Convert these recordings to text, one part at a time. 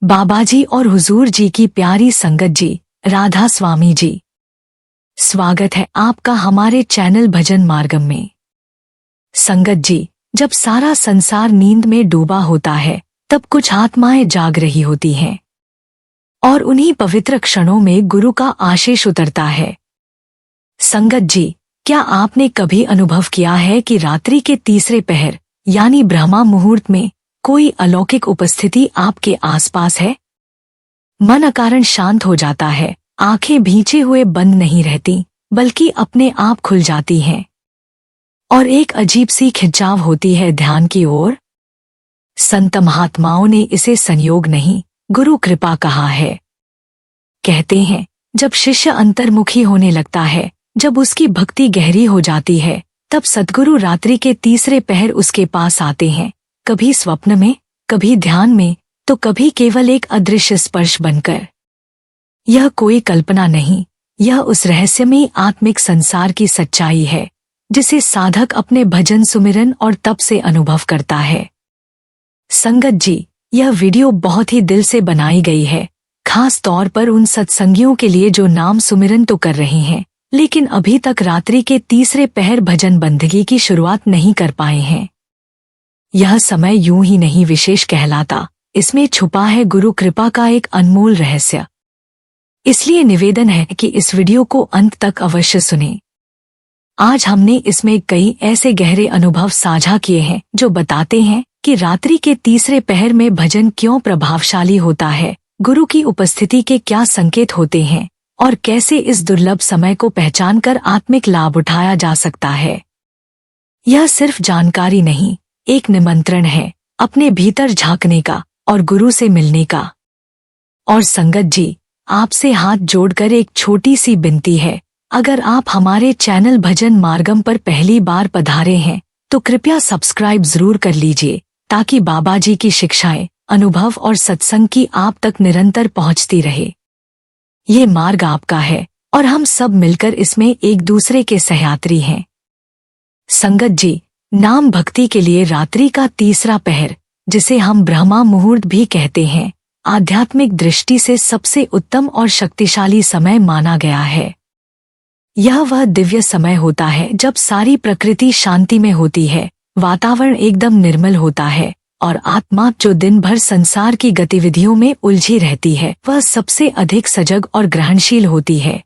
बाबाजी और हुजूर जी की प्यारी संगत जी, राधा स्वामी जी, स्वागत है आपका हमारे चैनल भजन मार्गम में। संगत जी, जब सारा संसार नींद में डूबा होता है तब कुछ आत्माएं जाग रही होती हैं और उन्हीं पवित्र क्षणों में गुरु का आशीष उतरता है। संगत जी, क्या आपने कभी अनुभव किया है कि रात्रि के तीसरे पहर यानी ब्रह्मा मुहूर्त में कोई अलौकिक उपस्थिति आपके आसपास है? मन अकारण शांत हो जाता है, आंखें भींचे हुए बंद नहीं रहती बल्कि अपने आप खुल जाती हैं और एक अजीब सी खिंचाव होती है ध्यान की ओर। संत महात्माओं ने इसे संयोग नहीं, गुरु कृपा कहा है। कहते हैं, जब शिष्य अंतर्मुखी होने लगता है, जब उसकी भक्ति गहरी हो जाती है, तब सद्गुरु रात्रि के तीसरे पहर उसके पास आते हैं, कभी स्वप्न में, कभी ध्यान में, तो कभी केवल एक अदृश्य स्पर्श बनकर। यह कोई कल्पना नहीं, यह उस रहस्यमयी आत्मिक संसार की सच्चाई है जिसे साधक अपने भजन सुमिरन और तप से अनुभव करता है। संगत जी, यह वीडियो बहुत ही दिल से बनाई गई है, खास तौर पर उन सत्संगियों के लिए जो नाम सुमिरन तो कर रहे हैं लेकिन अभी तक रात्रि के तीसरे पहर भजन बंदगी की शुरुआत नहीं कर पाए हैं। यह समय यूं ही नहीं विशेष कहलाता, इसमें छुपा है गुरु कृपा का एक अनमोल रहस्य। इसलिए निवेदन है कि इस वीडियो को अंत तक अवश्य सुनें। आज हमने इसमें कई ऐसे गहरे अनुभव साझा किए हैं जो बताते हैं कि रात्रि के तीसरे पहर में भजन क्यों प्रभावशाली होता है, गुरु की उपस्थिति के क्या संकेत होते हैं और कैसे इस दुर्लभ समय को पहचानकर आत्मिक लाभ उठाया जा सकता है। यह सिर्फ जानकारी नहीं, एक निमंत्रण है अपने भीतर झांकने का और गुरु से मिलने का। और संगत जी, आपसे हाथ जोड़कर एक छोटी सी विनती है, अगर आप हमारे चैनल भजन मार्गम पर पहली बार पधारे हैं तो कृपया सब्सक्राइब जरूर कर लीजिए ताकि बाबाजी की शिक्षाएं, अनुभव और सत्संग की आप तक निरंतर पहुंचती रहे। ये मार्ग आपका है और हम सब मिलकर इसमें एक दूसरे के सहयात्री हैं। संगत जी, नाम भक्ति के लिए रात्रि का तीसरा पहर, जिसे हम ब्रह्मा मुहूर्त भी कहते हैं, आध्यात्मिक दृष्टि से सबसे उत्तम और शक्तिशाली समय माना गया है। यह वह दिव्य समय होता है जब सारी प्रकृति शांति में होती है, वातावरण एकदम निर्मल होता है और आत्मा जो दिन भर संसार की गतिविधियों में उलझी रहती है वह सबसे अधिक सजग और ग्रहणशील होती है।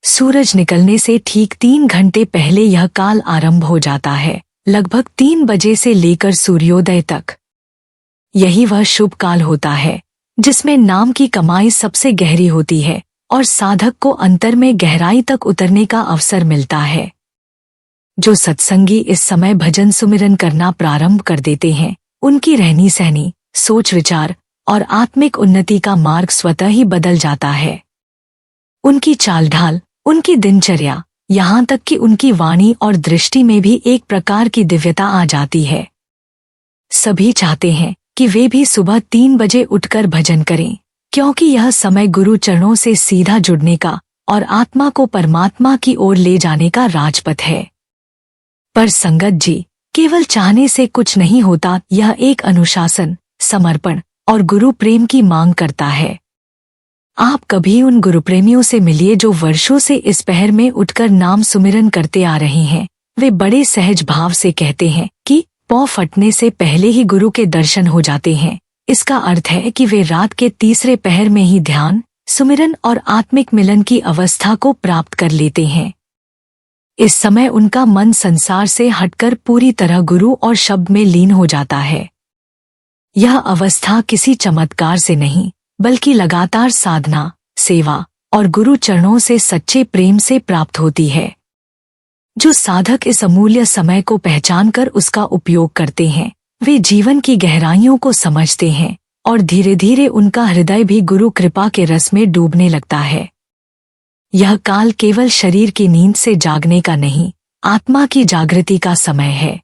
सूरज निकलने से ठीक 3 घंटे पहले यह काल आरंभ हो जाता है, लगभग 3 बजे से लेकर सूर्योदय तक। यही वह शुभ काल होता है जिसमें नाम की कमाई सबसे गहरी होती है और साधक को अंतर में गहराई तक उतरने का अवसर मिलता है। जो सत्संगी इस समय भजन सुमिरन करना प्रारंभ कर देते हैं, उनकी रहनी सहनी, सोच विचार और आत्मिक उन्नति का मार्ग स्वतः ही बदल जाता है। उनकी चाल ढाल, उनकी दिनचर्या, यहाँ तक कि उनकी वाणी और दृष्टि में भी एक प्रकार की दिव्यता आ जाती है। सभी चाहते हैं कि वे भी सुबह 3 बजे उठकर भजन करें, क्योंकि यह समय गुरु चरणों से सीधा जुड़ने का और आत्मा को परमात्मा की ओर ले जाने का राजपथ है। पर संगत जी, केवल चाहने से कुछ नहीं होता, यह एक अनुशासन, समर्पण और गुरु प्रेम की मांग करता है। आप कभी उन गुरु प्रेमियों से मिलिए जो वर्षों से इस पहर में उठकर नाम सुमिरन करते आ रहे हैं। वे बड़े सहज भाव से कहते हैं कि पौ फटने से पहले ही गुरु के दर्शन हो जाते हैं। इसका अर्थ है कि वे रात के तीसरे पहर में ही ध्यान, सुमिरन और आत्मिक मिलन की अवस्था को प्राप्त कर लेते हैं। इस समय उनका मन संसार से हटकर पूरी तरह गुरु और शब्द में लीन हो जाता है। यह अवस्था किसी चमत्कार से नहीं बल्कि लगातार साधना, सेवा और गुरु चरणों से सच्चे प्रेम से प्राप्त होती है। जो साधक इस अमूल्य समय को पहचानकर उसका उपयोग करते हैं, वे जीवन की गहराइयों को समझते हैं और धीरे धीरे उनका हृदय भी गुरु कृपा के रस में डूबने लगता है। यह काल केवल शरीर की नींद से जागने का नहीं, आत्मा की जागृति का समय है।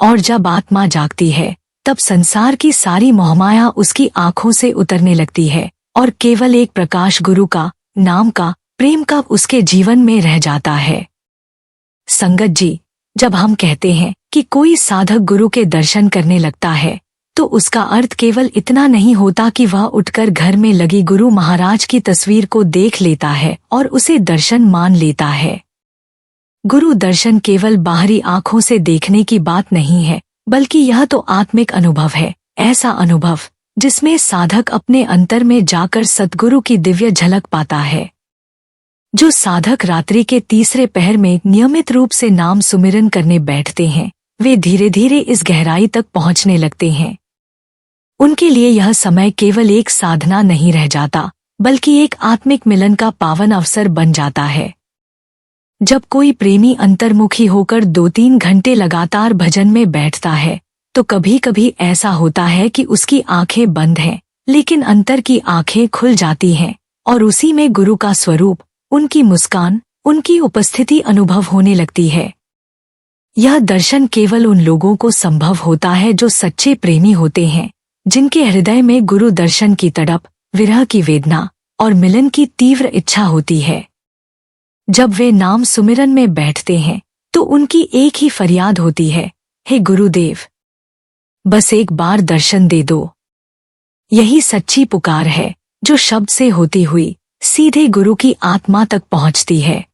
और जब आत्मा जागती है तब संसार की सारी मोहमाया उसकी आंखों से उतरने लगती है और केवल एक प्रकाश गुरु का, नाम का, प्रेम का उसके जीवन में रह जाता है। संगत जी, जब हम कहते हैं कि कोई साधक गुरु के दर्शन करने लगता है तो उसका अर्थ केवल इतना नहीं होता कि वह उठकर घर में लगी गुरु महाराज की तस्वीर को देख लेता है और उसे दर्शन मान लेता है। गुरु दर्शन केवल बाहरी आंखों से देखने की बात नहीं है, बल्कि यह तो आत्मिक अनुभव है, ऐसा अनुभव जिसमें साधक अपने अंतर में जाकर सद्गुरु की दिव्य झलक पाता है। जो साधक रात्रि के तीसरे पहर में नियमित रूप से नाम सुमिरन करने बैठते हैं, वे धीरे धीरे इस गहराई तक पहुंचने लगते हैं। उनके लिए यह समय केवल एक साधना नहीं रह जाता, बल्कि एक आत्मिक मिलन का पावन अवसर बन जाता है। जब कोई प्रेमी अंतर्मुखी होकर 2-3 घंटे लगातार भजन में बैठता है, तो कभी कभी ऐसा होता है कि उसकी आंखें बंद हैं, लेकिन अंतर की आंखें खुल जाती हैं और उसी में गुरु का स्वरूप, उनकी मुस्कान, उनकी उपस्थिति अनुभव होने लगती है। यह दर्शन केवल उन लोगों को संभव होता है जो सच्चे प्रेमी होते हैं, जिनके हृदय में गुरु दर्शन की तड़प, विरह की वेदना और मिलन की तीव्र इच्छा होती है। जब वे नाम सुमिरन में बैठते हैं, तो उनकी एक ही फरियाद होती है, हे गुरुदेव, बस एक बार दर्शन दे दो। यही सच्ची पुकार है, जो शब्द से होती हुई सीधे गुरु की आत्मा तक पहुंचती है।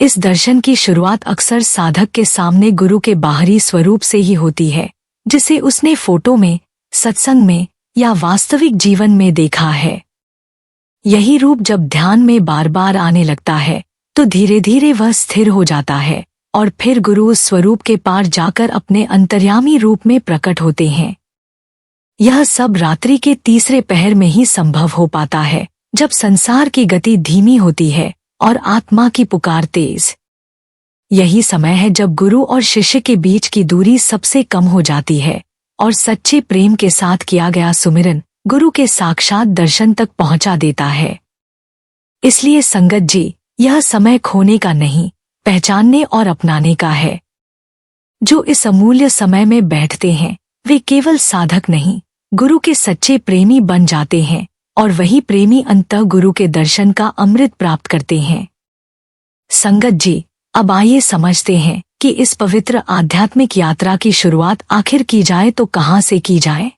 इस दर्शन की शुरुआत अक्सर साधक के सामने गुरु के बाहरी स्वरूप से ही होती है, जिसे उसने फोटो में, सत्संग में या वास्तविक जीवन में देखा है। यही रूप जब ध्यान में बार बार आने लगता है, तो धीरे धीरे वह स्थिर हो जाता है और फिर गुरु उस स्वरूप के पार जाकर अपने अंतर्यामी रूप में प्रकट होते हैं। यह सब रात्रि के तीसरे पहर में ही संभव हो पाता है, जब संसार की गति धीमी होती है और आत्मा की पुकार तेज। यही समय है जब गुरु और शिष्य के बीच की दूरी सबसे कम हो जाती है और सच्चे प्रेम के साथ किया गया सुमिरन गुरु के साक्षात दर्शन तक पहुंचा देता है। इसलिए संगत जी, यह समय खोने का नहीं, पहचानने और अपनाने का है। जो इस अमूल्य समय में बैठते हैं, वे केवल साधक नहीं, गुरु के सच्चे प्रेमी बन जाते हैं और वही प्रेमी अंततः गुरु के दर्शन का अमृत प्राप्त करते हैं। संगत जी, अब आइए समझते हैं कि इस पवित्र आध्यात्मिक यात्रा की शुरुआत आखिर की जाए तो कहाँ से की जाए।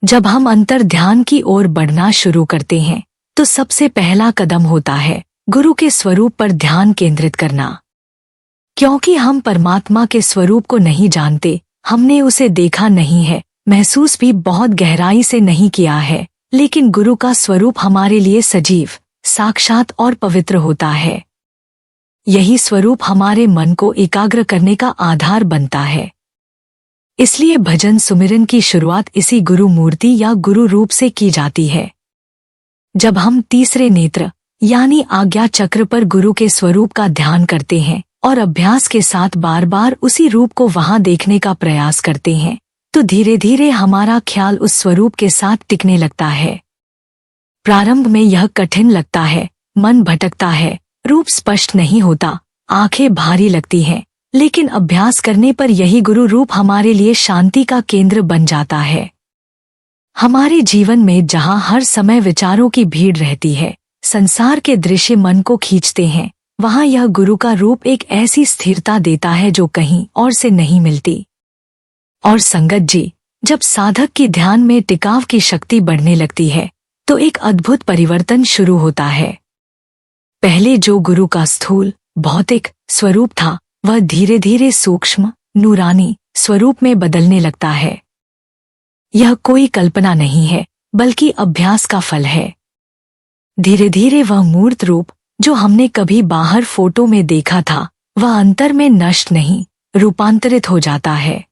जब हम अंतर ध्यान की ओर बढ़ना शुरू करते हैं, तो सबसे पहला कदम होता है गुरु के स्वरूप पर ध्यान केंद्रित करना। क्योंकि हम परमात्मा के स्वरूप को नहीं जानते, हमने उसे देखा नहीं है, महसूस भी बहुत गहराई से नहीं किया है, लेकिन गुरु का स्वरूप हमारे लिए सजीव, साक्षात और पवित्र होता है। यही स्वरूप हमारे मन को एकाग्र करने का आधार बनता है। इसलिए भजन सुमिरन की शुरुआत इसी गुरु मूर्ति या गुरु रूप से की जाती है। जब हम तीसरे नेत्र यानी आज्ञा चक्र पर गुरु के स्वरूप का ध्यान करते हैं और अभ्यास के साथ बार बार उसी रूप को वहां देखने का प्रयास करते हैं, तो धीरे धीरे हमारा ख्याल उस स्वरूप के साथ टिकने लगता है। प्रारंभ में यह कठिन लगता है, मन भटकता है, रूप स्पष्ट नहीं होता, आंखें भारी लगती हैं, लेकिन अभ्यास करने पर यही गुरु रूप हमारे लिए शांति का केंद्र बन जाता है। हमारे जीवन में जहां हर समय विचारों की भीड़ रहती है, संसार के दृश्य मन को खींचते हैं, वहां यह गुरु का रूप एक ऐसी स्थिरता देता है जो कहीं और से नहीं मिलती। और संगत जी, जब साधक की ध्यान में टिकाव की शक्ति बढ़ने लगती है, तो एक अद्भुत परिवर्तन शुरू होता है। पहले जो गुरु का स्थूल, भौतिक स्वरूप था, वह धीरे धीरे सूक्ष्म, नूरानी स्वरूप में बदलने लगता है। यह कोई कल्पना नहीं है, बल्कि अभ्यास का फल है। धीरे धीरे वह मूर्त रूप, जो हमने कभी बाहर फोटो में देखा था, वह अंतर में नष्ट नहीं, रूपांतरित हो जाता है।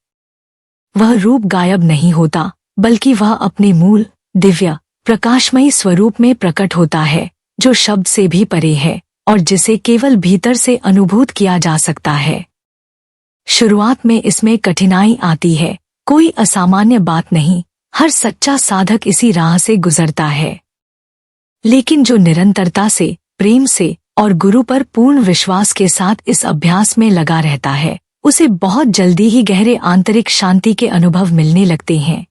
वह रूप गायब नहीं होता, बल्कि वह अपने मूल, दिव्य, प्रकाशमयी स्वरूप में प्रकट होता है, जो शब्द से भी परे है और जिसे केवल भीतर से अनुभूत किया जा सकता है। शुरुआत में इसमें कठिनाई आती है, कोई असामान्य बात नहीं, हर सच्चा साधक इसी राह से गुजरता है। लेकिन जो निरंतरता से, प्रेम से और गुरु पर पूर्ण विश्वास के साथ इस अभ्यास में लगा रहता है, उसे बहुत जल्दी ही गहरे आंतरिक शांति के अनुभव मिलने लगते हैं।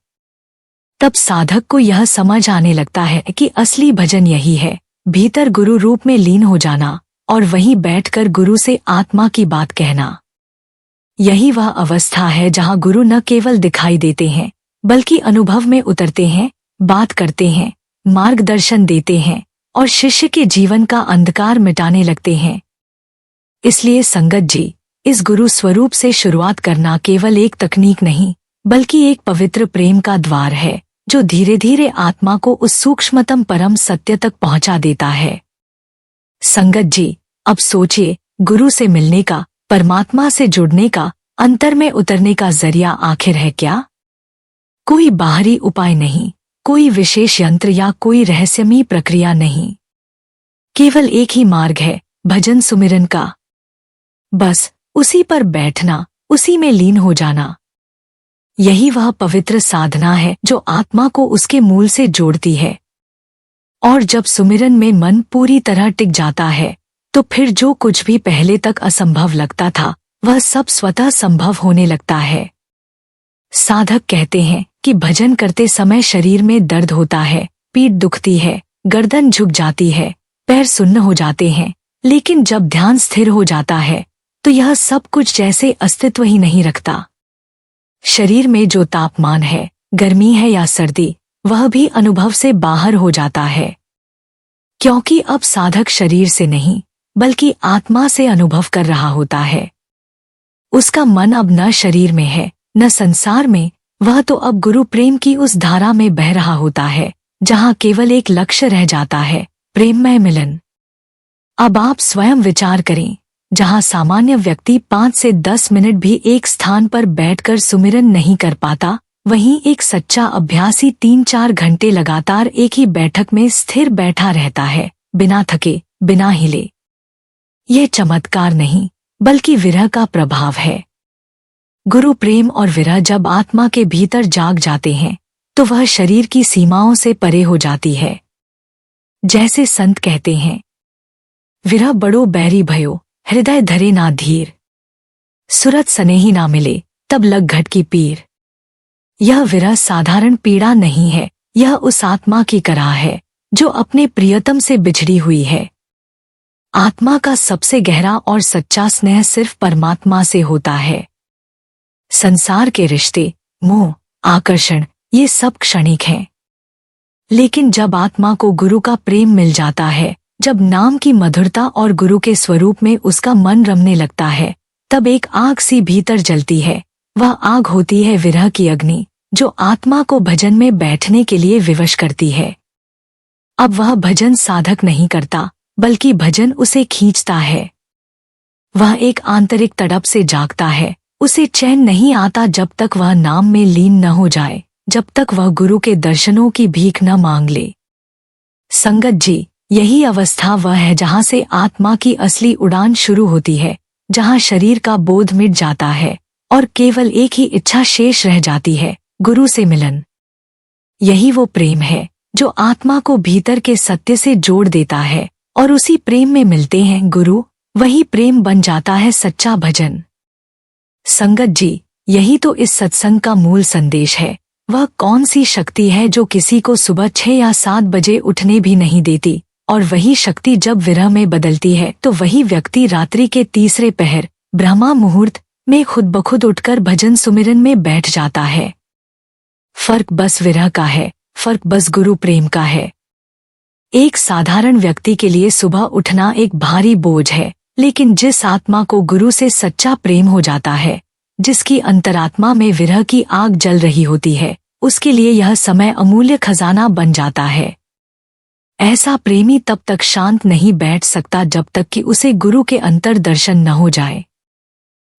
तब साधक को यह समझ आने लगता है कि असली भजन यही है, भीतर गुरु रूप में लीन हो जाना और वहीं बैठकर गुरु से आत्मा की बात कहना। यही वह अवस्था है जहां गुरु न केवल दिखाई देते हैं, बल्कि अनुभव में उतरते हैं, बात करते हैं, मार्गदर्शन देते हैं और शिष्य के जीवन का अंधकार मिटाने लगते हैं। इसलिए संगत जी, इस गुरु स्वरूप से शुरुआत करना केवल एक तकनीक नहीं, बल्कि एक पवित्र प्रेम का द्वार है, जो धीरे धीरे आत्मा को उस सूक्ष्मतम परम सत्य तक पहुंचा देता है। संगत जी, अब सोचिए, गुरु से मिलने का, परमात्मा से जुड़ने का, अंतर में उतरने का जरिया आखिर है क्या? कोई बाहरी उपाय नहीं, कोई विशेष यंत्र या कोई रहस्यमयी प्रक्रिया नहीं। केवल एक ही मार्ग है, भजन सुमिरन का। बस उसी पर बैठना, उसी में लीन हो जाना। यही वह पवित्र साधना है जो आत्मा को उसके मूल से जोड़ती है। और जब सुमिरन में मन पूरी तरह टिक जाता है, तो फिर जो कुछ भी पहले तक असंभव लगता था, वह सब स्वतः संभव होने लगता है। साधक कहते हैं कि भजन करते समय शरीर में दर्द होता है, पीठ दुखती है, गर्दन झुक जाती है, पैर सुन्न हो जाते हैं, लेकिन जब ध्यान स्थिर हो जाता है तो यह सब कुछ जैसे अस्तित्व ही नहीं रखता। शरीर में जो तापमान है, गर्मी है या सर्दी, वह भी अनुभव से बाहर हो जाता है, क्योंकि अब साधक शरीर से नहीं, बल्कि आत्मा से अनुभव कर रहा होता है। उसका मन अब न शरीर में है, न संसार में, वह तो अब गुरु प्रेम की उस धारा में बह रहा होता है, जहाँ केवल एक लक्ष्य रह जाता है, प्रेममय मिलन। अब आप स्वयं विचार करें, जहाँ सामान्य व्यक्ति 5 से 10 मिनट भी एक स्थान पर बैठकर सुमिरन नहीं कर पाता, वहीं एक सच्चा अभ्यासी 3-4 घंटे लगातार एक ही बैठक में स्थिर बैठा रहता है, बिना थके, बिना हिले। यह चमत्कार नहीं, बल्कि विरह का प्रभाव है। गुरु प्रेम और विरह जब आत्मा के भीतर जाग जाते हैं, तो वह शरीर की सीमाओं से परे हो जाती है। जैसे संत कहते हैं, विरह बड़ो बैरी भयो, हृदय धरे ना धीर, सुरत सनेही ना मिले, तब लग घट की पीर। यह विरह साधारण पीड़ा नहीं है, यह उस आत्मा की कराह है, जो अपने प्रियतम से बिछड़ी हुई है। आत्मा का सबसे गहरा और सच्चा स्नेह सिर्फ परमात्मा से होता है। संसार के रिश्ते, मोह, आकर्षण, ये सब क्षणिक हैं। लेकिन जब आत्मा को गुरु का प्रेम मिल जाता है, जब नाम की मधुरता और गुरु के स्वरूप में उसका मन रमने लगता है, तब एक आग सी भीतर जलती है। वह आग होती है विरह की अग्नि, जो आत्मा को भजन में बैठने के लिए विवश करती है। अब वह भजन साधक नहीं करता, बल्कि भजन उसे खींचता है। वह एक आंतरिक तड़प से जागता है, उसे चैन नहीं आता जब तक वह नाम में लीन न हो जाए, जब तक वह गुरु के दर्शनों की भीख न मांग ले। संगत जी, यही अवस्था वह है जहाँ से आत्मा की असली उड़ान शुरू होती है, जहाँ शरीर का बोध मिट जाता है और केवल एक ही इच्छा शेष रह जाती है, गुरु से मिलन। यही वो प्रेम है जो आत्मा को भीतर के सत्य से जोड़ देता है, और उसी प्रेम में मिलते हैं गुरु, वही प्रेम बन जाता है सच्चा भजन। संगत जी, यही तो इस सत्संग का मूल संदेश है। वह कौन सी शक्ति है जो किसी को सुबह 6 या 7 बजे उठने भी नहीं देती, और वही शक्ति जब विरह में बदलती है तो वही व्यक्ति रात्रि के तीसरे पहर, ब्रह्मा मुहूर्त में खुद बखुद उठकर भजन सुमिरन में बैठ जाता है। फर्क बस विरह का है, फर्क बस गुरु प्रेम का है। एक साधारण व्यक्ति के लिए सुबह उठना एक भारी बोझ है, लेकिन जिस आत्मा को गुरु से सच्चा प्रेम हो जाता है, जिसकी अंतरात्मा में विरह की आग जल रही होती है, उसके लिए यह समय अमूल्य खजाना बन जाता है। ऐसा प्रेमी तब तक शांत नहीं बैठ सकता जब तक कि उसे गुरु के अंतर दर्शन न हो जाए।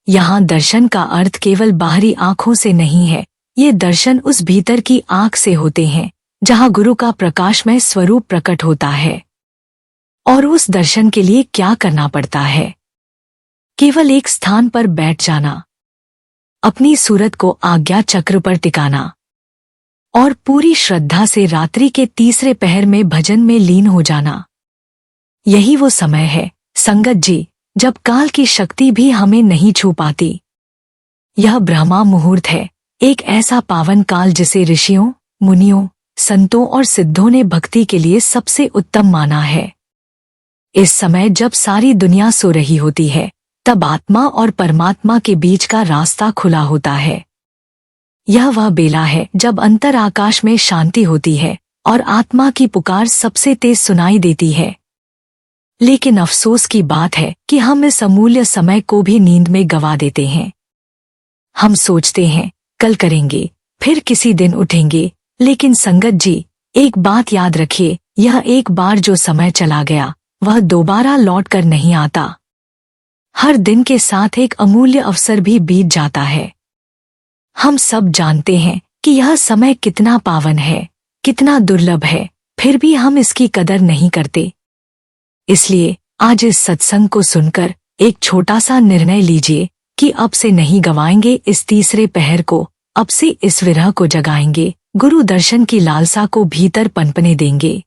यहाँ दर्शन का अर्थ केवल बाहरी आंखों से नहीं है, ये दर्शन उस भीतर की आंख से होते हैं, जहाँ गुरु का प्रकाशमय स्वरूप प्रकट होता है। और उस दर्शन के लिए क्या करना पड़ता है? केवल एक स्थान पर बैठ जाना, अपनी सूरत को आज्ञा चक्र पर टिकाना और पूरी श्रद्धा से रात्रि के तीसरे पहर में भजन में लीन हो जाना। यही वो समय है संगत जी, जब काल की शक्ति भी हमें नहीं छू पाती। यह ब्रह्मा मुहूर्त है, एक ऐसा पावन काल जिसे ऋषियों, मुनियों, संतों और सिद्धों ने भक्ति के लिए सबसे उत्तम माना है। इस समय जब सारी दुनिया सो रही होती है, तब आत्मा और परमात्मा के बीच का रास्ता खुला होता है। यह वह बेला है जब अंतर आकाश में शांति होती है और आत्मा की पुकार सबसे तेज सुनाई देती है। लेकिन अफसोस की बात है कि हम इस अमूल्य समय को भी नींद में गवा देते हैं। हम सोचते हैं कल करेंगे, फिर किसी दिन उठेंगे, लेकिन संगत जी, एक बात याद रखिए, यह एक बार जो समय चला गया वह दोबारा लौट कर नहीं आता। हर दिन के साथ एक अमूल्य अवसर भी बीत जाता है। हम सब जानते हैं कि यह समय कितना पावन है, कितना दुर्लभ है, फिर भी हम इसकी कदर नहीं करते। इसलिए आज इस सत्संग को सुनकर एक छोटा सा निर्णय लीजिए कि अब से नहीं गवाएंगे इस तीसरे पहर को, अब से इस विरह को जगाएंगे, गुरु दर्शन की लालसा को भीतर पनपने देंगे।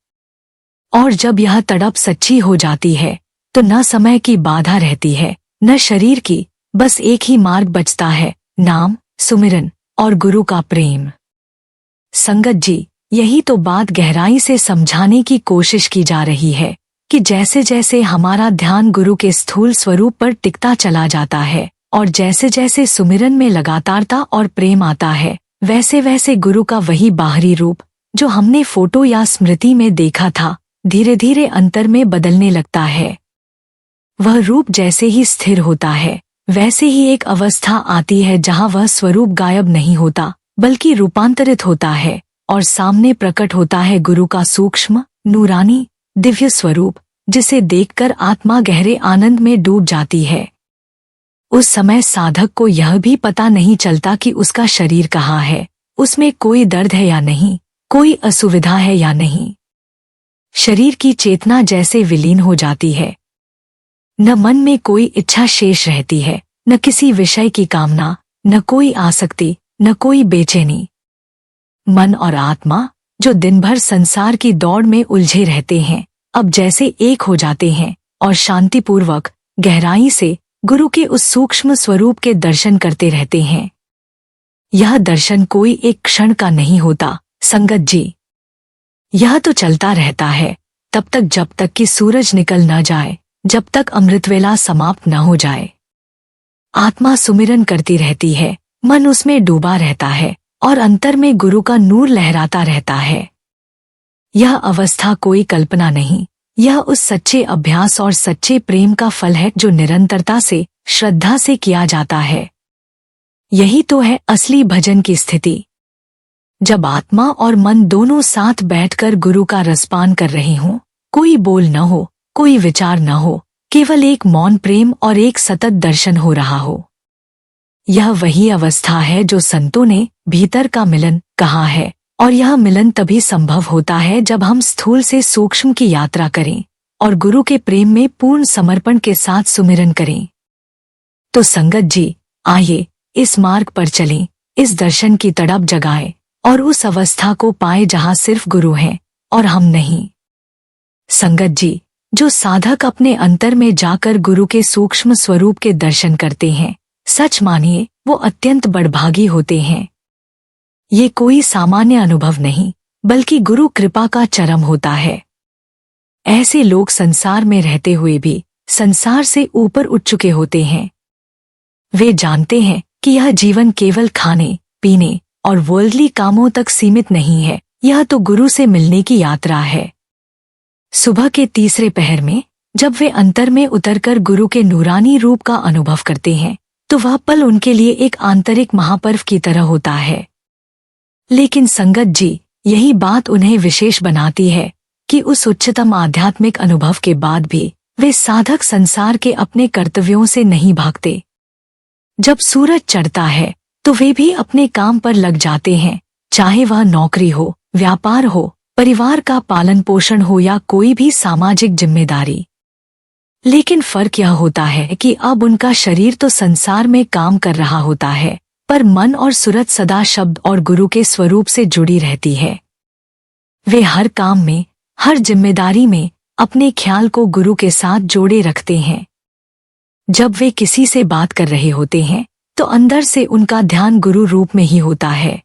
और जब यह तड़प सच्ची हो जाती है तो न समय की बाधा रहती है, न शरीर की, बस एक ही मार्ग बचता है, नाम, सुमिरन और गुरु का प्रेम। संगत जी, यही तो बात गहराई से समझाने की कोशिश की जा रही है कि जैसे जैसे हमारा ध्यान गुरु के स्थूल स्वरूप पर टिकता चला जाता है और जैसे जैसे सुमिरन में लगातारता और प्रेम आता है, वैसे वैसे गुरु का वही बाहरी रूप जो हमने फोटो या स्मृति में देखा था, धीरे धीरे अंतर में बदलने लगता है। वह रूप जैसे ही स्थिर होता है, वैसे ही एक अवस्था आती है जहां वह स्वरूप गायब नहीं होता बल्कि रूपांतरित होता है और सामने प्रकट होता है गुरु का सूक्ष्म, नूरानी, दिव्य स्वरूप, जिसे देखकर आत्मा गहरे आनंद में डूब जाती है। उस समय साधक को यह भी पता नहीं चलता कि उसका शरीर कहाँ है, उसमें कोई दर्द है या नहीं, कोई असुविधा है या नहीं। शरीर की चेतना जैसे विलीन हो जाती है। न मन में कोई इच्छा शेष रहती है, न किसी विषय की कामना, न कोई आसक्ति, न कोई बेचैनी। मन और आत्मा जो दिन भर संसार की दौड़ में उलझे रहते हैं, अब जैसे एक हो जाते हैं और शांतिपूर्वक गहराई से गुरु के उस सूक्ष्म स्वरूप के दर्शन करते रहते हैं। यह दर्शन कोई एक क्षण का नहीं होता संगत जी, यह तो चलता रहता है तब तक जब तक कि सूरज निकल न जाए, जब तक अमृतवेला समाप्त न हो जाए। आत्मा सुमिरन करती रहती है, मन उसमें डूबा रहता है और अंतर में गुरु का नूर लहराता रहता है। यह अवस्था कोई कल्पना नहीं, यह उस सच्चे अभ्यास और सच्चे प्रेम का फल है जो निरंतरता से, श्रद्धा से किया जाता है। यही तो है असली भजन की स्थिति, जब आत्मा और मन दोनों साथ बैठकर गुरु का रसपान कर रहे हों, कोई बोल न हो, कोई विचार न हो, केवल एक मौन प्रेम और एक सतत दर्शन हो रहा हो। यह वही अवस्था है जो संतों ने भीतर का मिलन कहा है, और यह मिलन तभी संभव होता है जब हम स्थूल से सूक्ष्म की यात्रा करें और गुरु के प्रेम में पूर्ण समर्पण के साथ सुमिरन करें। तो संगत जी, आइए इस मार्ग पर चलें, इस दर्शन की तड़प जगाएं और उस अवस्था को पाए जहां सिर्फ गुरु हैं और हम नहीं। संगत जी, जो साधक अपने अंतर में जाकर गुरु के सूक्ष्म स्वरूप के दर्शन करते हैं, सच मानिए वो अत्यंत बड़भागी होते हैं। ये कोई सामान्य अनुभव नहीं, बल्कि गुरु कृपा का चरम होता है। ऐसे लोग संसार में रहते हुए भी संसार से ऊपर उठ चुके होते हैं। वे जानते हैं कि यह जीवन केवल खाने, पीने और वर्ल्डली कामों तक सीमित नहीं है, यह तो गुरु से मिलने की यात्रा है। सुबह के तीसरे पहर में जब वे अंतर में उतरकर गुरु के नूरानी रूप का अनुभव करते हैं, तो वह पल उनके लिए एक आंतरिक महापर्व की तरह होता है। लेकिन संगत जी, यही बात उन्हें विशेष बनाती है कि उस उच्चतम आध्यात्मिक अनुभव के बाद भी वे साधक संसार के अपने कर्तव्यों से नहीं भागते। जब सूरज चढ़ता है तो वे भी अपने काम पर लग जाते हैं, चाहे वह नौकरी हो, व्यापार हो, परिवार का पालन पोषण हो या कोई भी सामाजिक जिम्मेदारी। लेकिन फर्क यह होता है कि अब उनका शरीर तो संसार में काम कर रहा होता है, पर मन और सूरत सदा शब्द और गुरु के स्वरूप से जुड़ी रहती है। वे हर काम में, हर जिम्मेदारी में अपने ख्याल को गुरु के साथ जोड़े रखते हैं। जब वे किसी से बात कर रहे होते हैं तो अंदर से उनका ध्यान गुरु रूप में ही होता है।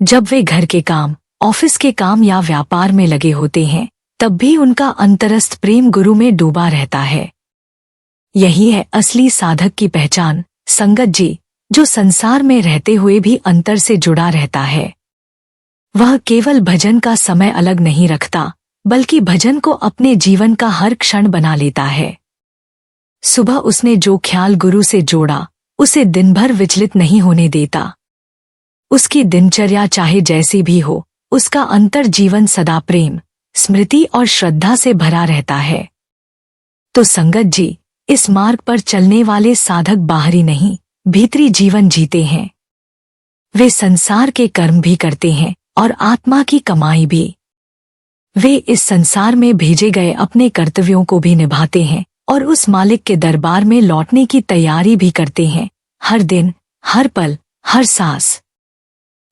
जब वे घर के काम, ऑफिस के काम या व्यापार में लगे होते हैं, तब भी उनका अंतरस्थ प्रेम गुरु में डूबा रहता है। यही है असली साधक की पहचान। संगत जी, जो संसार में रहते हुए भी अंतर से जुड़ा रहता है। वह केवल भजन का समय अलग नहीं रखता, बल्कि भजन को अपने जीवन का हर क्षण बना लेता है। सुबह उसने जो ख्याल गुरु से जोड़ा, उसे दिन भर विचलित नहीं होने देता। उसकी दिनचर्या चाहे जैसी भी हो, उसका अंतर जीवन सदा प्रेम, स्मृति और श्रद्धा से भरा रहता है। तो संगत जी, इस मार्ग पर चलने वाले साधक बाहरी नहीं, भीतरी जीवन जीते हैं। वे संसार के कर्म भी करते हैं और आत्मा की कमाई भी। वे इस संसार में भेजे गए अपने कर्तव्यों को भी निभाते हैं और उस मालिक के दरबार में लौटने की तैयारी भी करते हैं, हर दिन, हर पल, हर सांस।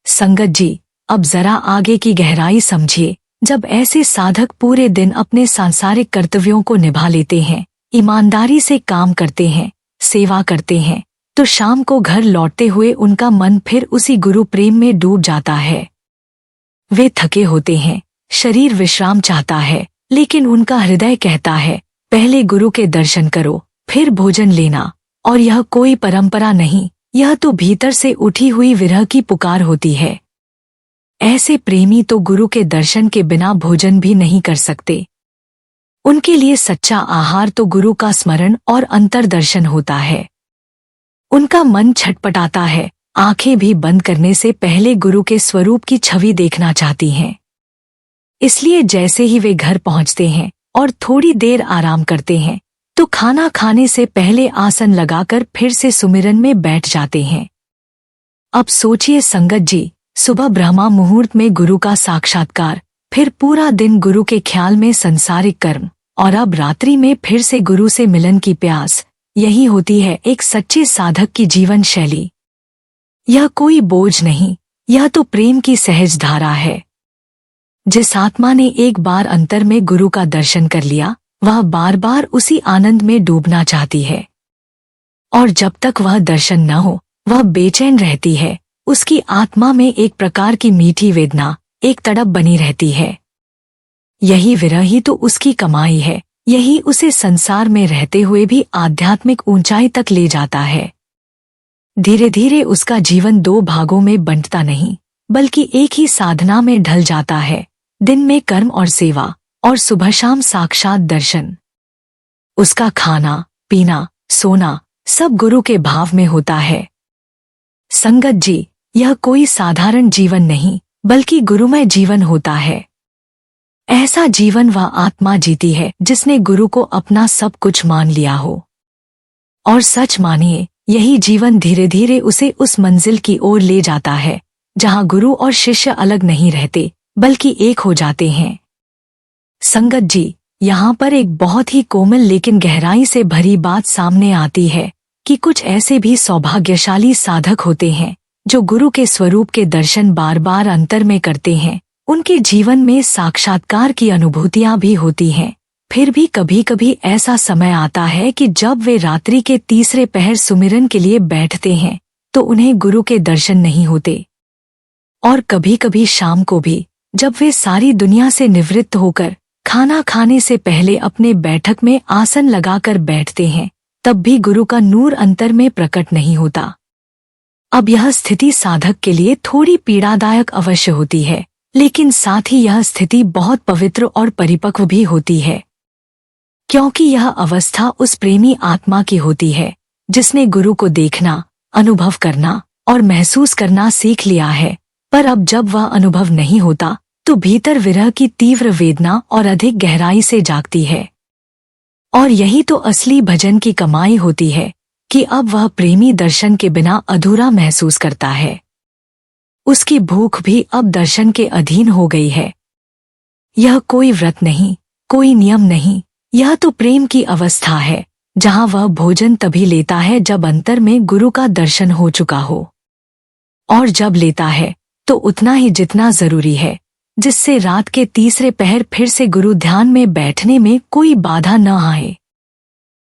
संगत जी, अब जरा आगे की गहराई समझिए। जब ऐसे साधक पूरे दिन अपने सांसारिक कर्तव्यों को निभा लेते हैं, ईमानदारी से काम करते हैं, सेवा करते हैं, तो शाम को घर लौटते हुए उनका मन फिर उसी गुरु प्रेम में डूब जाता है। वे थके होते हैं, शरीर विश्राम चाहता है, लेकिन उनका हृदय कहता है, पहले गुरु के दर्शन करो, फिर भोजन लेना। और यह कोई परंपरा नहीं, यह तो भीतर से उठी हुई विरह की पुकार होती है। ऐसे प्रेमी तो गुरु के दर्शन के बिना भोजन भी नहीं कर सकते। उनके लिए सच्चा आहार तो गुरु का स्मरण और अंतर्दर्शन होता है। उनका मन छटपटाता है, आंखें भी बंद करने से पहले गुरु के स्वरूप की छवि देखना चाहती हैं। इसलिए जैसे ही वे घर पहुंचते हैं और थोड़ी देर आराम करते हैं, तो खाना खाने से पहले आसन लगाकर फिर से सुमिरन में बैठ जाते हैं। अब सोचिए संगत जी, सुबह ब्रह्मा मुहूर्त में गुरु का साक्षात्कार, फिर पूरा दिन गुरु के ख्याल में संसारिक कर्म, और अब रात्रि में फिर से गुरु से मिलन की प्यास। यही होती है एक सच्चे साधक की जीवन शैली। यह कोई बोझ नहीं, यह तो प्रेम की सहज धारा है। जिस आत्मा ने एक बार अंतर में गुरु का दर्शन कर लिया, वह बार बार उसी आनंद में डूबना चाहती है। और जब तक वह दर्शन न हो, वह बेचैन रहती है। उसकी आत्मा में एक प्रकार की मीठी वेदना, एक तड़प बनी रहती है। यही विरह ही तो उसकी कमाई है, यही उसे संसार में रहते हुए भी आध्यात्मिक ऊंचाई तक ले जाता है। धीरे धीरे उसका जीवन दो भागों में बंटता नहीं, बल्कि एक ही साधना में ढल जाता है। दिन में कर्म और सेवा, और सुबह शाम साक्षात दर्शन। उसका खाना, पीना, सोना सब गुरु के भाव में होता है। संगत जी, यह कोई साधारण जीवन नहीं, बल्कि गुरुमय जीवन होता है। ऐसा जीवन वह आत्मा जीती है जिसने गुरु को अपना सब कुछ मान लिया हो। और सच मानिए, यही जीवन धीरे धीरे उसे उस मंजिल की ओर ले जाता है जहां गुरु और शिष्य अलग नहीं रहते, बल्कि एक हो जाते हैं। संगत जी, यहाँ पर एक बहुत ही कोमल लेकिन गहराई से भरी बात सामने आती है कि कुछ ऐसे भी सौभाग्यशाली साधक होते हैं जो गुरु के स्वरूप के दर्शन बार बार अंतर में करते हैं। उनके जीवन में साक्षात्कार की अनुभूतियां भी होती हैं। फिर भी कभी कभी ऐसा समय आता है कि जब वे रात्रि के तीसरे पहर सुमिरन के लिए बैठते हैं, तो उन्हें गुरु के दर्शन नहीं होते। और कभी कभी शाम को भी, जब वे सारी दुनिया से निवृत्त होकर खाना खाने से पहले अपने बैठक में आसन लगाकर बैठते हैं, तब भी गुरु का नूर अंतर में प्रकट नहीं होता। अब यह स्थिति साधक के लिए थोड़ी पीड़ादायक अवश्य होती है, लेकिन साथ ही यह स्थिति बहुत पवित्र और परिपक्व भी होती है, क्योंकि यह अवस्था उस प्रेमी आत्मा की होती है जिसने गुरु को देखना, अनुभव करना और महसूस करना सीख लिया है। पर अब जब वह अनुभव नहीं होता, तो भीतर विरह की तीव्र वेदना और अधिक गहराई से जागती है। और यही तो असली भजन की कमाई होती है कि अब वह प्रेमी दर्शन के बिना अधूरा महसूस करता है। उसकी भूख भी अब दर्शन के अधीन हो गई है। यह कोई व्रत नहीं, कोई नियम नहीं, यह तो प्रेम की अवस्था है जहां वह भोजन तभी लेता है जब अंतर में गुरु का दर्शन हो चुका हो। और जब लेता है तो उतना ही जितना जरूरी है, जिससे रात के तीसरे पहर फिर से गुरु ध्यान में बैठने में कोई बाधा न आए।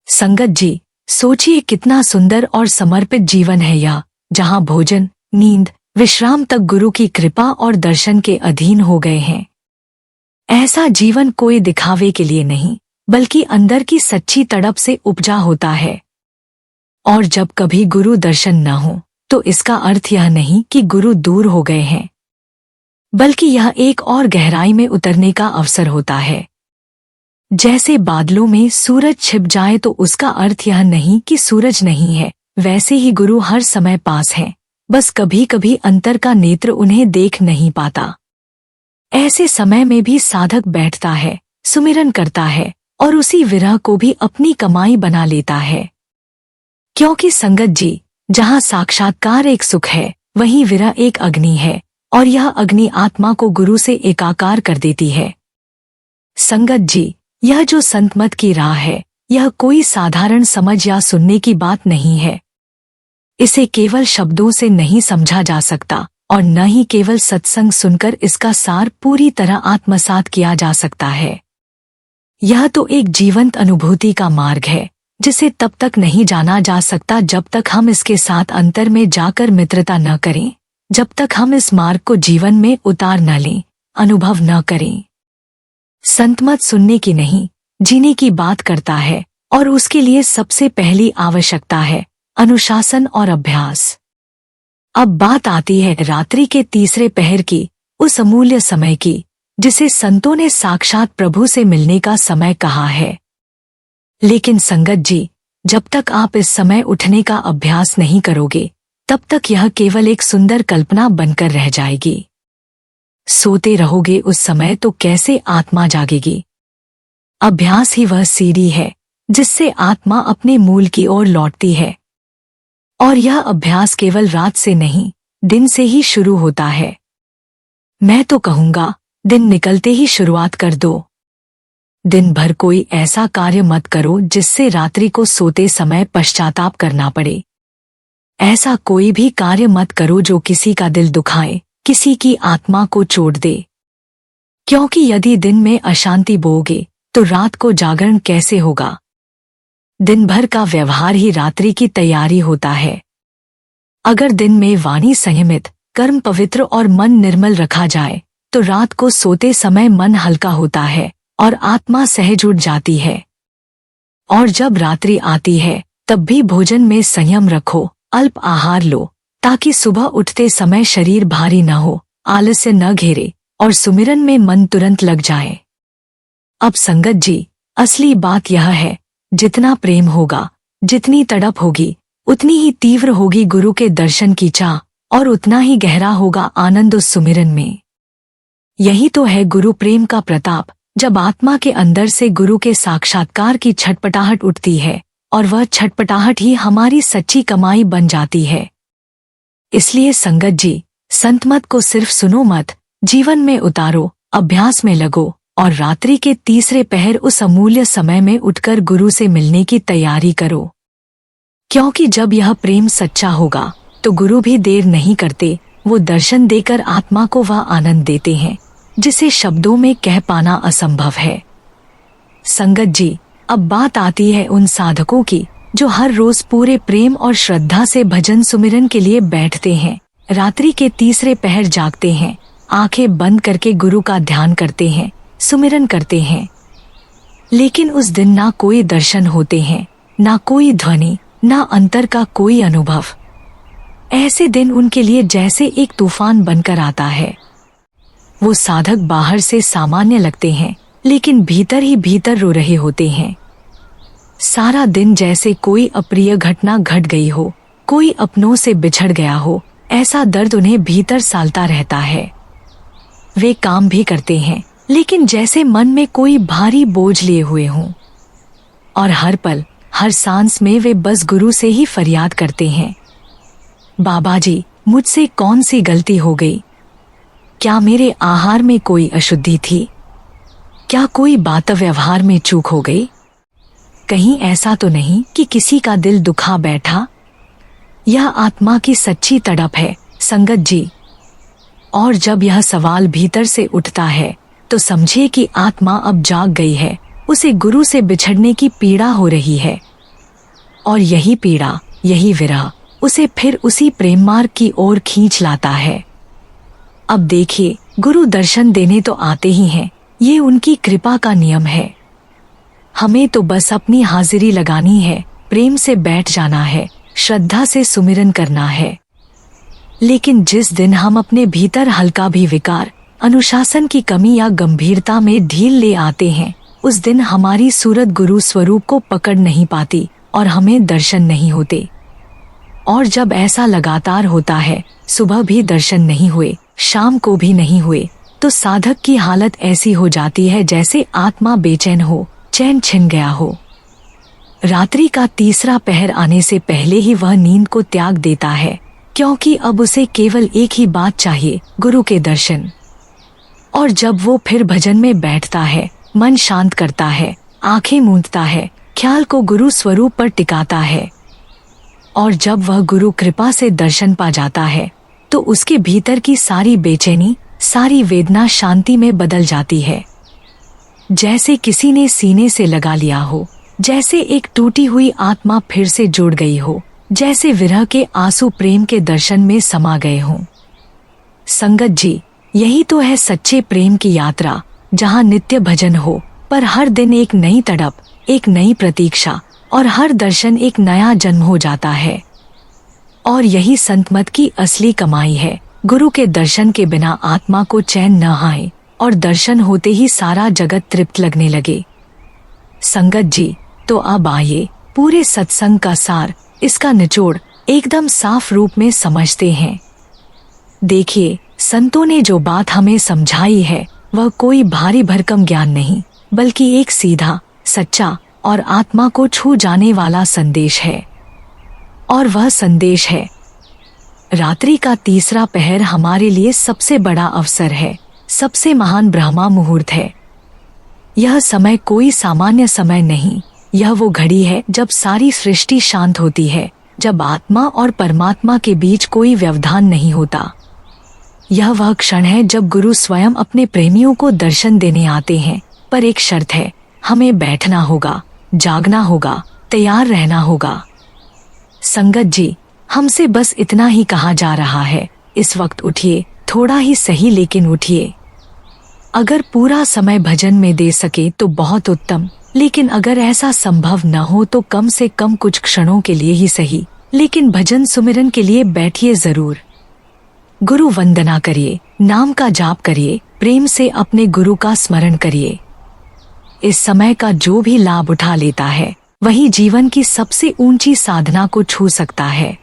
संगत जी, सोचिए कितना सुंदर और समर्पित जीवन है यह, जहां भोजन, नींद, विश्राम तक गुरु की कृपा और दर्शन के अधीन हो गए हैं। ऐसा जीवन कोई दिखावे के लिए नहीं, बल्कि अंदर की सच्ची तड़प से उपजा होता है। और जब कभी गुरु दर्शन न हो, तो इसका अर्थ यह नहीं कि गुरु दूर हो गए हैं, बल्कि यह एक और गहराई में उतरने का अवसर होता है। जैसे बादलों में सूरज छिप जाए तो उसका अर्थ यह नहीं कि सूरज नहीं है, वैसे ही गुरु हर समय पास हैं, बस कभी कभी अंतर का नेत्र उन्हें देख नहीं पाता। ऐसे समय में भी साधक बैठता है, सुमिरन करता है और उसी विरह को भी अपनी कमाई बना लेता है। क्योंकि संगत जी, जहाँ साक्षात्कार एक सुख है, वहीं विरह एक अग्नि है, और यह अग्नि आत्मा को गुरु से एकाकार कर देती है। संगत जी, यह जो संतमत की राह है, यह कोई साधारण समझ या सुनने की बात नहीं है। इसे केवल शब्दों से नहीं समझा जा सकता और न ही केवल सत्संग सुनकर इसका सार पूरी तरह आत्मसात किया जा सकता है। यह तो एक जीवंत अनुभूति का मार्ग है, जिसे तब तक नहीं जाना जा सकता जब तक हम इसके साथ अंतर में जाकर मित्रता न करें, जब तक हम इस मार्ग को जीवन में उतार न लें, अनुभव न करें। संतमत सुनने की नहीं, जीने की बात करता है, और उसके लिए सबसे पहली आवश्यकता है अनुशासन और अभ्यास। अब बात आती है रात्रि के तीसरे पहर की, उस अमूल्य समय की, जिसे संतों ने साक्षात प्रभु से मिलने का समय कहा है। लेकिन संगत जी, जब तक आप इस समय उठने का अभ्यास नहीं करोगे, तब तक यह केवल एक सुंदर कल्पना बनकर रह जाएगी। सोते रहोगे उस समय तो कैसे आत्मा जागेगी? अभ्यास ही वह सीढ़ी है जिससे आत्मा अपने मूल की ओर लौटती है। और यह अभ्यास केवल रात से नहीं, दिन से ही शुरू होता है। मैं तो कहूँगा, दिन निकलते ही शुरुआत कर दो। दिन भर कोई ऐसा कार्य मत करो जिससे रात्रि को सोते समय पश्चाताप करना पड़े। ऐसा कोई भी कार्य मत करो जो किसी का दिल दुखाए, किसी की आत्मा को चोट दे। क्योंकि यदि दिन में अशांति बोओगे तो रात को जागरण कैसे होगा? दिन भर का व्यवहार ही रात्रि की तैयारी होता है। अगर दिन में वाणी संयमित, कर्म पवित्र और मन निर्मल रखा जाए तो रात को सोते समय मन हल्का होता है और आत्मा सहज उठ जाती है। और जब रात्रि आती है तब भी भोजन में संयम रखो, अल्प आहार लो, ताकि सुबह उठते समय शरीर भारी न हो, आलस्य न घेरे और सुमिरन में मन तुरंत लग जाए। अब संगत जी, असली बात यह है, जितना प्रेम होगा, जितनी तड़प होगी, उतनी ही तीव्र होगी गुरु के दर्शन की चाह, और उतना ही गहरा होगा आनंद उस सुमिरन में। यही तो है गुरु प्रेम का प्रताप, जब आत्मा के अंदर से गुरु के साक्षात्कार की छटपटाहट उठती है, और वह छटपटाहट ही हमारी सच्ची कमाई बन जाती है। इसलिए संगत जी, संतमत को सिर्फ सुनो मत, जीवन में उतारो, अभ्यास में लगो, और रात्रि के तीसरे पहर उस अमूल्य समय में उठकर गुरु से मिलने की तैयारी करो। क्योंकि जब यह प्रेम सच्चा होगा तो गुरु भी देर नहीं करते, वो दर्शन देकर आत्मा को वह आनंद देते हैं जिसे शब्दों में कह पाना असंभव है। संगत जी, अब बात आती है उन साधकों की जो हर रोज पूरे प्रेम और श्रद्धा से भजन सुमिरन के लिए बैठते हैं, रात्रि के तीसरे पहर जागते हैं, आंखें बंद करके गुरु का ध्यान करते हैं, सुमिरन करते हैं। लेकिन उस दिन ना कोई दर्शन होते हैं, ना कोई ध्वनि, ना अंतर का कोई अनुभव। ऐसे दिन उनके लिए जैसे एक तूफान बनकर आता है। वो साधक बाहर से सामान्य लगते हैं, लेकिन भीतर ही भीतर रो रहे होते हैं। सारा दिन जैसे कोई अप्रिय घटना घट गई हो, कोई अपनों से बिछड़ गया हो, ऐसा दर्द उन्हें भीतर सालता रहता है। वे काम भी करते हैं, लेकिन जैसे मन में कोई भारी बोझ लिए हुए हों। और हर पल, हर सांस में वे बस गुरु से ही फरियाद करते हैं, बाबा जी, मुझसे कौन सी गलती हो गई? क्या मेरे आहार में कोई अशुद्धि थी? क्या कोई बात व्यवहार में चूक हो गई? कहीं ऐसा तो नहीं कि किसी का दिल दुखा बैठा? यह आत्मा की सच्ची तड़प है संगत जी। और जब यह सवाल भीतर से उठता है तो समझिए कि आत्मा अब जाग गई है, उसे गुरु से बिछड़ने की पीड़ा हो रही है। और यही पीड़ा, यही विरह उसे फिर उसी प्रेम मार्ग की ओर खींच लाता है। अब देखिए, गुरु दर्शन देने तो आते ही हैं, ये उनकी कृपा का नियम है। हमें तो बस अपनी हाजिरी लगानी है, प्रेम से बैठ जाना है, श्रद्धा से सुमिरन करना है। लेकिन जिस दिन हम अपने भीतर हल्का भी विकार, अनुशासन की कमी या गंभीरता में ढील ले आते हैं, उस दिन हमारी सूरत गुरु स्वरूप को पकड़ नहीं पाती और हमें दर्शन नहीं होते। और जब ऐसा लगातार होता है, सुबह भी दर्शन नहीं हुए, शाम को भी नहीं हुए, तो साधक की हालत ऐसी हो जाती है जैसे आत्मा बेचैन हो, चैन छिन गया हो। रात्रि का तीसरा पहर आने से पहले ही वह नींद को त्याग देता है, क्योंकि अब उसे केवल एक ही बात चाहिए, गुरु के दर्शन। और जब वो फिर भजन में बैठता है, मन शांत करता है, आंखें मूंदता है, ख्याल को गुरु स्वरूप पर टिकाता है, और जब वह गुरु कृपा से दर्शन पा जाता है, तो उसके भीतर की सारी बेचैनी, सारी वेदना शांति में बदल जाती है। जैसे किसी ने सीने से लगा लिया हो, जैसे एक टूटी हुई आत्मा फिर से जुड़ गई हो, जैसे विरह के आंसू प्रेम के दर्शन में समा गए हों। संगत जी, यही तो है सच्चे प्रेम की यात्रा, जहाँ नित्य भजन हो, पर हर दिन एक नई तड़प, एक नई प्रतीक्षा, और हर दर्शन एक नया जन्म हो जाता है। और यही संतमत की असली कमाई है। गुरु के दर्शन के बिना आत्मा को चैन न आए, और दर्शन होते ही सारा जगत तृप्त लगने लगे। संगत जी, तो अब आइए पूरे सत्संग का सार, इसका निचोड़ एकदम साफ रूप में समझते हैं। देखिए, संतों ने जो बात हमें समझाई है, वह कोई भारी भरकम ज्ञान नहीं, बल्कि एक सीधा, सच्चा और आत्मा को छू जाने वाला संदेश है। और वह संदेश है, रात्रि का तीसरा पहर हमारे लिए सबसे बड़ा अवसर है, सबसे महान ब्रह्मा मुहूर्त है। यह समय कोई सामान्य समय नहीं, यह वो घड़ी है जब सारी सृष्टि शांत होती है, जब आत्मा और परमात्मा के बीच कोई व्यवधान नहीं होता। यह वह क्षण है जब गुरु स्वयं अपने प्रेमियों को दर्शन देने आते हैं, पर एक शर्त है, हमें बैठना होगा, जागना होगा, तैयार रहना होगा। संगत जी, हमसे बस इतना ही कहा जा रहा है, इस वक्त उठिए, थोड़ा ही सही लेकिन उठिए। अगर पूरा समय भजन में दे सके तो बहुत उत्तम, लेकिन अगर ऐसा संभव न हो तो कम से कम कुछ क्षणों के लिए ही सही, लेकिन भजन सुमिरन के लिए बैठिए जरूर। गुरु वंदना करिए, नाम का जाप करिए, प्रेम से अपने गुरु का स्मरण करिए। इस समय का जो भी लाभ उठा लेता है, वही जीवन की सबसे ऊंची साधना को छू सकता है।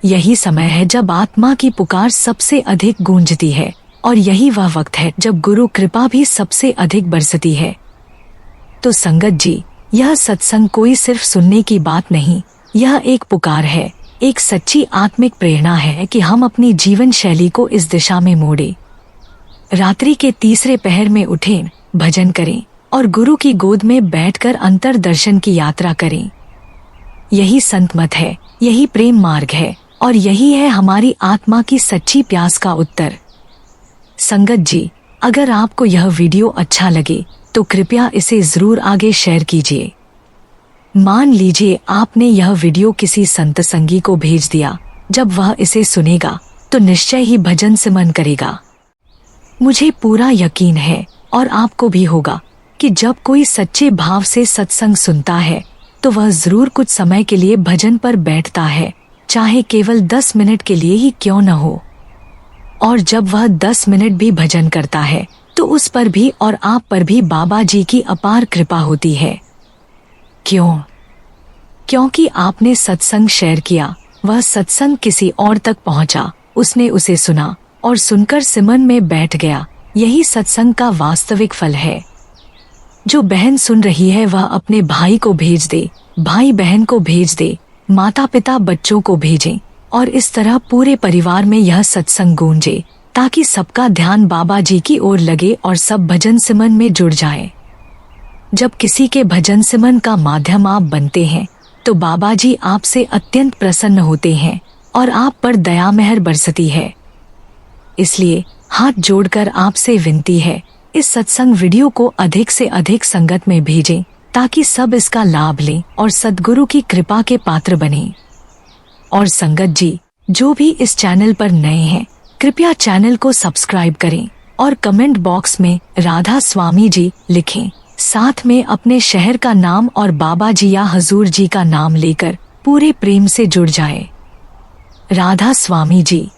यही समय है जब आत्मा की पुकार सबसे अधिक गूंजती है, और यही वह वक्त है जब गुरु कृपा भी सबसे अधिक बरसती है। तो संगत जी, यह सत्संग कोई सिर्फ सुनने की बात नहीं, यह एक पुकार है, एक सच्ची आत्मिक प्रेरणा है कि हम अपनी जीवन शैली को इस दिशा में मोड़े। रात्रि के तीसरे पहर में उठें, भजन करें और गुरु की गोद में बैठकर अंतर दर्शन की यात्रा करें। यही संत मत है, यही प्रेम मार्ग है, और यही है हमारी आत्मा की सच्ची प्यास का उत्तर। संगत जी, अगर आपको यह वीडियो अच्छा लगे तो कृपया इसे जरूर आगे शेयर कीजिए। मान लीजिए आपने यह वीडियो किसी संत संगी को भेज दिया, जब वह इसे सुनेगा तो निश्चय ही भजन से मन करेगा। मुझे पूरा यकीन है, और आपको भी होगा, कि जब कोई सच्चे भाव से सत्संग सुनता है तो वह जरूर कुछ समय के लिए भजन पर बैठता है, चाहे केवल 10 मिनट के लिए ही क्यों न हो। और जब वह 10 मिनट भी भजन करता है तो उस पर भी और आप पर भी बाबा जी की अपार कृपा होती है। क्यों? क्योंकि आपने सत्संग शेयर किया, वह सत्संग किसी और तक पहुंचा, उसने उसे सुना और सुनकर सिमरन में बैठ गया। यही सत्संग का वास्तविक फल है। जो बहन सुन रही है वह अपने भाई को भेज दे, भाई बहन को भेज दे, माता पिता बच्चों को भेजें, और इस तरह पूरे परिवार में यह सत्संग गूंजे, ताकि सबका ध्यान बाबा जी की ओर लगे और सब भजन सिमरन में जुड़ जाए। जब किसी के भजन सिमरन का माध्यम आप बनते हैं तो बाबा जी आपसे अत्यंत प्रसन्न होते हैं और आप पर दया मेहर बरसती है। इसलिए हाथ जोड़कर आपसे विनती है, इस सत्संग वीडियो को अधिक से अधिक संगत में भेजें, ताकि सब इसका लाभ लें और सद्गुरु की कृपा के पात्र बनें। और संगत जी, जो भी इस चैनल पर नए हैं, कृपया चैनल को सब्सक्राइब करें और कमेंट बॉक्स में राधा स्वामी जी लिखें। साथ में अपने शहर का नाम और बाबा जी या हजूर जी का नाम लेकर पूरे प्रेम से जुड़ जाएं। राधा स्वामी जी।